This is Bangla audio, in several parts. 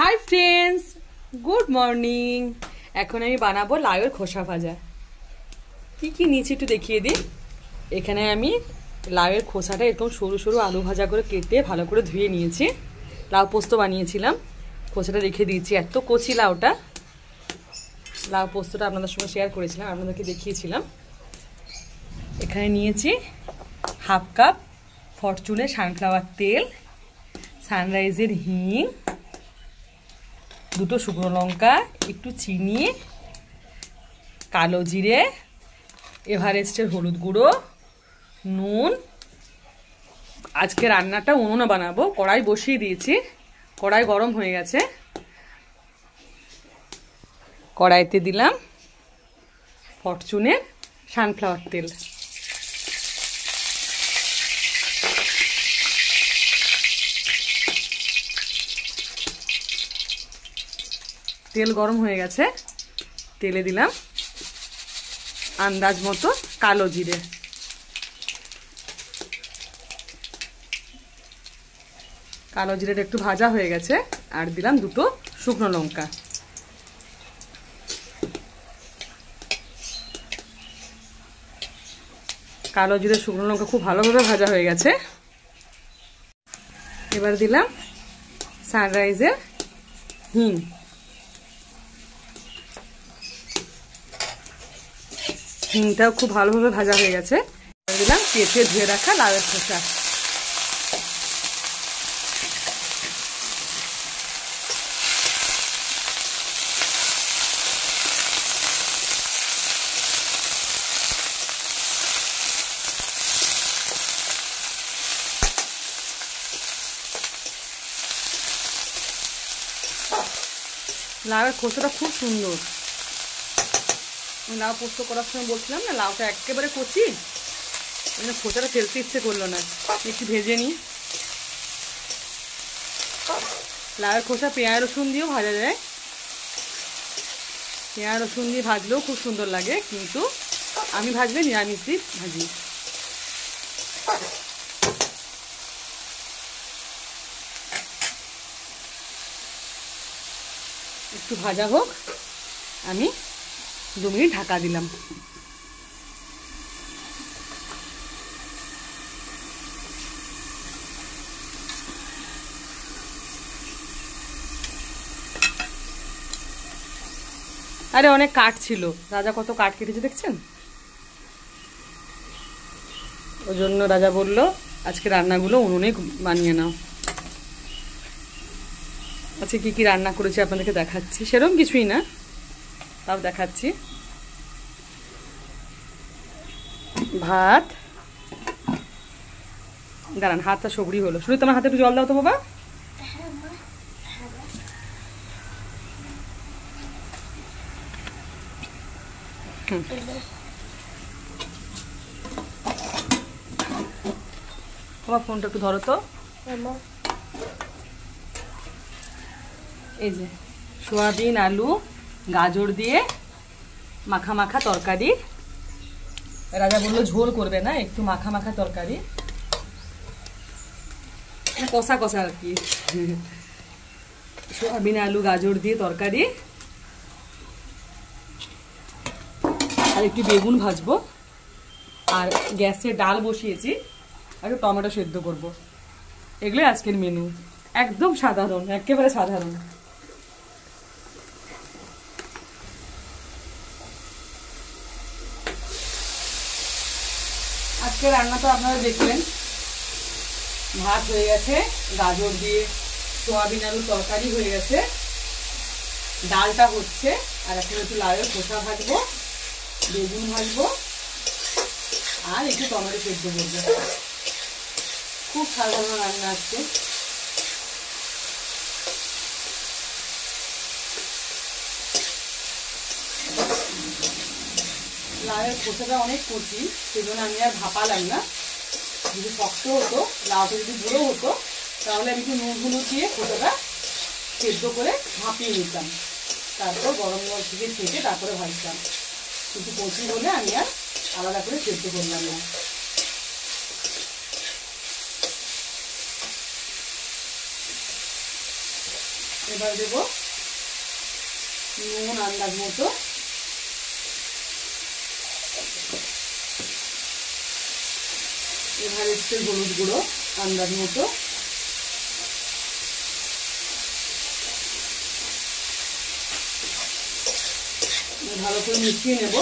Hi friends, good morning. এখন আমি বানাবো লাউয়ের খোসা ভাজা। কি কি নিয়েছি একটু দেখিয়ে দিই। এখানে আমি লাউয়ের খোসাটা এরকম সরু সরু আলু ভাজা করে কেটে ভালো করে ধুয়ে নিয়েছি। লাউ পোস্ত বানিয়েছিলাম, খোসাটা রেখে দিয়েছি। এত কচি লাউটা, লাউ পোস্তটা আপনাদের সঙ্গে শেয়ার করেছিলাম, আপনাদেরকে দেখিয়েছিলাম। এখানে নিয়েছি হাফ কাপ ফরচুনের সানফ্লাওয়ার তেল, সানরাইজের হিং, দুটো শুকনো লঙ্কা, একটু চিনি, কালো জিরে, এভারেস্টের হলুদ গুঁড়ো, নুন। আজকে রান্নাটা উনুনে বানাবো। কড়াই বসিয়ে দিয়েছি, কড়াই গরম হয়ে গেছে। কড়াইতে দিলাম ফরচুনের সানফ্লাওয়ার তেল। তেল গরম হয়ে গেছে, তেলে দিলাম আন্দাজ মতো কালো জিরে। কালো জিরেটা একটু ভাজা হয়ে গেছে, আর দিলাম দুটো শুকনো লঙ্কা। কালো জিরে শুকনো লঙ্কা খুব ভালোভাবে ভাজা হয়ে গেছে। এবার দিলাম সানরাইজের হিং। হিংটাও খুব ভালোভাবে ভাজা হয়ে গেছে। দিলাম কেটে ধুয়ে রাখা লাউয়ের খোসা। লাউয়ের খোসাটা খুব সুন্দর। লাউ পোস্ত করার সময় বলছিলাম না, লাউটা একেবারে কচি, খোসাটা ফেলতে ইচ্ছে করলো না। একটু ভেজে নিই। লাউয়ের খোসা পেঁয়াজ রসুন দিয়েও ভাজা যায়। পেঁয়াজ রসুন দিয়ে ভাজলেও খুব সুন্দর লাগে, কিন্তু আমি ভাজলে নিরামিষ দিয়ে ভাজি। একটু ভাজা হোক, আমি 2 মিনিট ঢাকা দিলাম। আরে অনেক কাঠ ছিল, রাজা কত কাঠ কেটেছে দেখছেন। ওই জন্য রাজা বলল আজকে রান্নাগুলো উনুনে বানিয়ে নাও। আজকে কি কি রান্না করেছি আপনাদেরকে দেখাচ্ছি। সেরকম কিছুই না, তাও দেখাচ্ছি। ভাত, দাঁড়ান হাতটা সবরি হলো। শুধু তোমার হাতে একটু জল দাও তো বাবা। তোমার ফোনটা একটু ধরো তো। এই যে সোয়াবিন আলু গাজর দিয়ে মাখা মাখা তরকারি। রাজা বললো ঝোল করবে না, একটু মাখা মাখা তরকারি, কষা কষা আর কি। সোয়াবিন আলু গাজর দিয়ে তরকারি, আর একটু বেগুন ভাজবো, আর গ্যাসে ডাল বসিয়েছি, আর একটু টমেটো সেদ্ধ করব। এগুলোই আজকের মেনু। একদম সাধারণ, একেবারে সাধারণ। আজকে রান্না তো আপনারা দেখলেন। ভাত হয়ে গেছে, গাজর দিয়ে সোয়াবিন আলু তরকারি হয়ে গেছে, ডালটা হচ্ছে, আর এখন একটু লাউয়ের খোসা ভাজবো, বেগুন ভাজবো, আর একটু টমেটো সেদ্ধ করবো। খুব সাধারণ রান্না আজকে। লাউয়ের খোসাটা অনেক কচি, সেজন্য আমি আর ভাপালাম না। যদি শক্ত হতো, লাউটা যদি গুঁড়ো হতো, তাহলে আমি একটু নুন হলুদ দিয়ে খোসাটা সেদ্ধ করে ভাপিয়ে নিতাম, তারপর গরম জল থেকে ছেঁকে তারপরে ভাজতাম। কিন্তু কচি হলে আমি আর আলাদা করে সেদ্ধ করলাম না। এবার দেব নুন আন্দাজ মতো, এভারেস্টের হলুদ গুঁড়ো আন্দাজ মতো, ভালো করে মিশিয়ে নেব।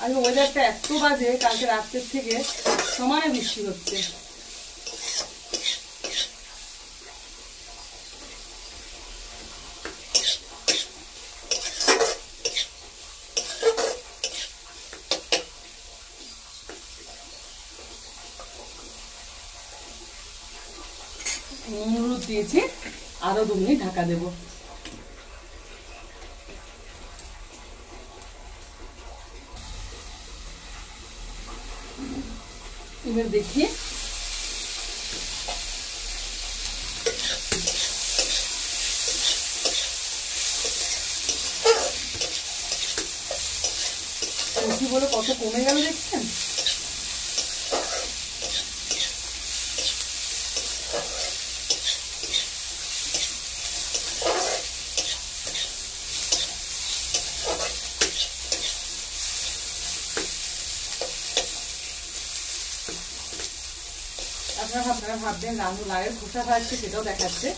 আর ওয়েদারটা এত বাজে, কালকে রাত্রের থেকে সমানে বৃষ্টি হচ্ছে। হলুদ দিয়েছি, আরো 2 মিনিট ঢাকা দেব। এবার দেখি কচি বলে কত কমে গেল, দেখছেন? আপনারা ভাববেন রানু লাউয়ের খোসা ভাজছে, সেটাও দেখাচ্ছে,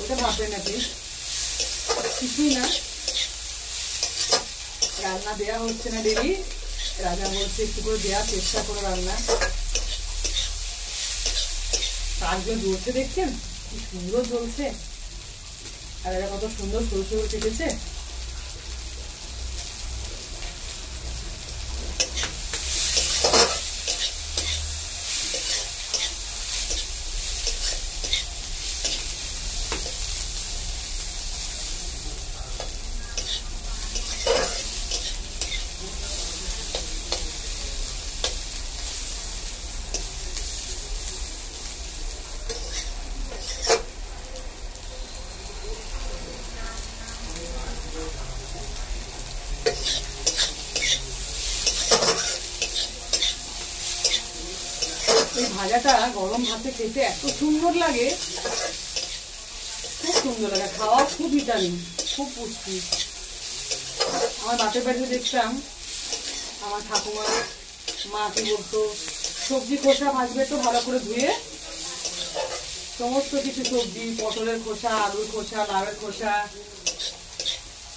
ওটা ভাববেন না প্লিজ, কিছুই না। রান্না দেওয়া হচ্ছে না ডেলি, রাজা বলছে একটু করে দেওয়ার চেষ্টা করো রান্না। কাজগুলো জ্বলছে দেখছেন, কি সুন্দর জ্বলছে, আর এরা কত সুন্দর সরু সরু কেটেছে। এই ভাজাটা গরম ভাতে খেতে এত সুন্দর লাগে, খুব সুন্দর লাগে, খাওয়া খুব ভিটামিন, খুব পুষ্টি। আমার বাপের বাড়িতে দেখতাম আমার ঠাকুমা মা কি বলতো, সবজি খোসা ভাজবে তো ভালো করে ধুয়ে, সমস্ত কিছু সবজি, পটলের খোসা, আলুর খোসা, লাউয়ের খোসা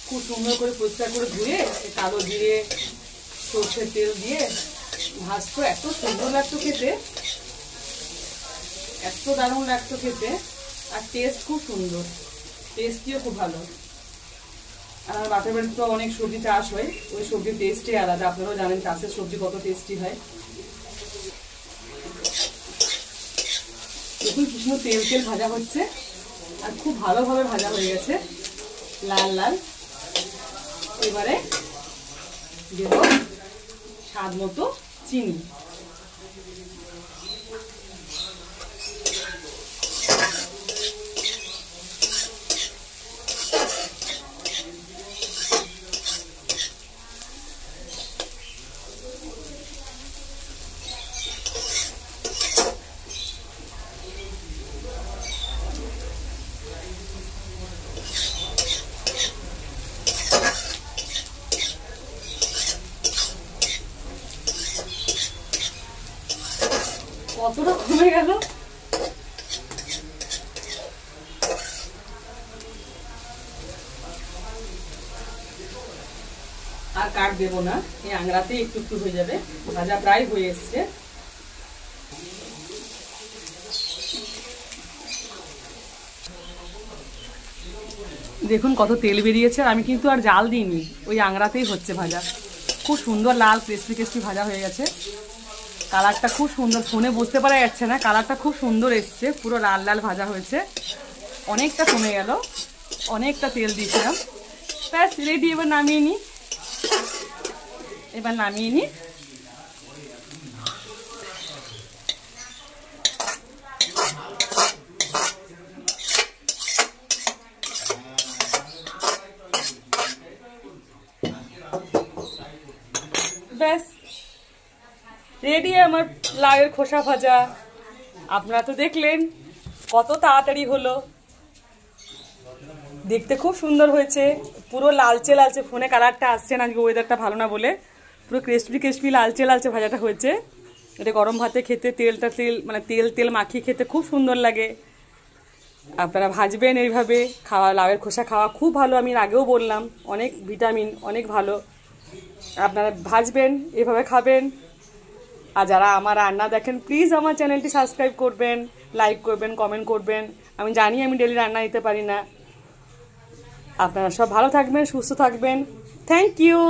খুব সুন্দর করে পরিষ্কার করে ধুয়ে কালো জিরে সর্ষের তেল দিয়ে ভাজতো, এত সুন্দর লাগতো খেতে, এত দারুণ লাগতো খেতে, আর টেস্ট খুব সুন্দর, টেস্টিও খুব ভালো। আর আমার বাপের বাড়িতে তো অনেক সবজি চাষ হয়, ওই সবজির টেস্টই আলাদা, আপনারাও জানেন চাষের সবজি কত টেস্টি হয়। দেখুন কি সুন্দর তেল তেল ভাজা হচ্ছে, আর খুব ভালোভাবে ভাজা হয়ে গেছে, লাল লাল। এবারে দেব স্বাদ মতো চিনি, কতটা কমে গেল। আর কাট দেবো না, এই আংড়াতে একটু একটু হয়ে যাবে, ভাজা প্রায় হয়ে এসছে। দেখুন কত তেল বেরিয়েছে, আমি কিন্তু আর জাল দিইনি, ওই আংড়াতেই হচ্ছে ভাজা, খুব সুন্দর লাল ক্রিস্পি ক্রিস্পি ভাজা হয়ে গেছে। কালারটা খুব সুন্দর, ফোনে বুঝতে পারা যাচ্ছে না, কালারটা খুব সুন্দর এসছে, পুরো লাল লাল ভাজা হয়েছে। অনেকটা কমে গেল, অনেকটা তেল দিয়েছিলাম, ব্যাস রেডি। এবার নামিয়ে নিই, এবার নামিয়ে নিই। ব্যাস রেডি আমার লাউয়ের খোসা ভাজা। আপনারা তো দেখলেন কত তাড়াতাড়ি হলো, দেখতে খুব সুন্দর হয়েছে, পুরো লালচে লালচে, ফোনে কালারটা আসছে না, আজকে ওয়েদারটা ভালো না বলে, পুরো ক্রিস্পি ক্রিস্পি লালচে লালচে ভাজাটা হয়েছে। এটা গরম ভাতে খেতে, মানে তেল তেল মাখিয়ে খেতে খুব সুন্দর লাগে। আপনারা ভাজবেন এইভাবে, খাওয়া লাউয়ের খোসা খাওয়া খুব ভালো, আমি এর আগেও বললাম, অনেক ভিটামিন, অনেক ভালো। আপনারা ভাজবেন, এভাবে খাবেন। আর যারা আমার রান্না দেখেন প্লিজ আমার চ্যানেলটি সাবস্ক্রাইব করবেন, লাইক করবেন, কমেন্ট করবেন। আমি জানি আমি ডেলি রান্না দিতে পারি না। আপনারা সব ভালো থাকবেন, সুস্থ থাকবেন। Thank you.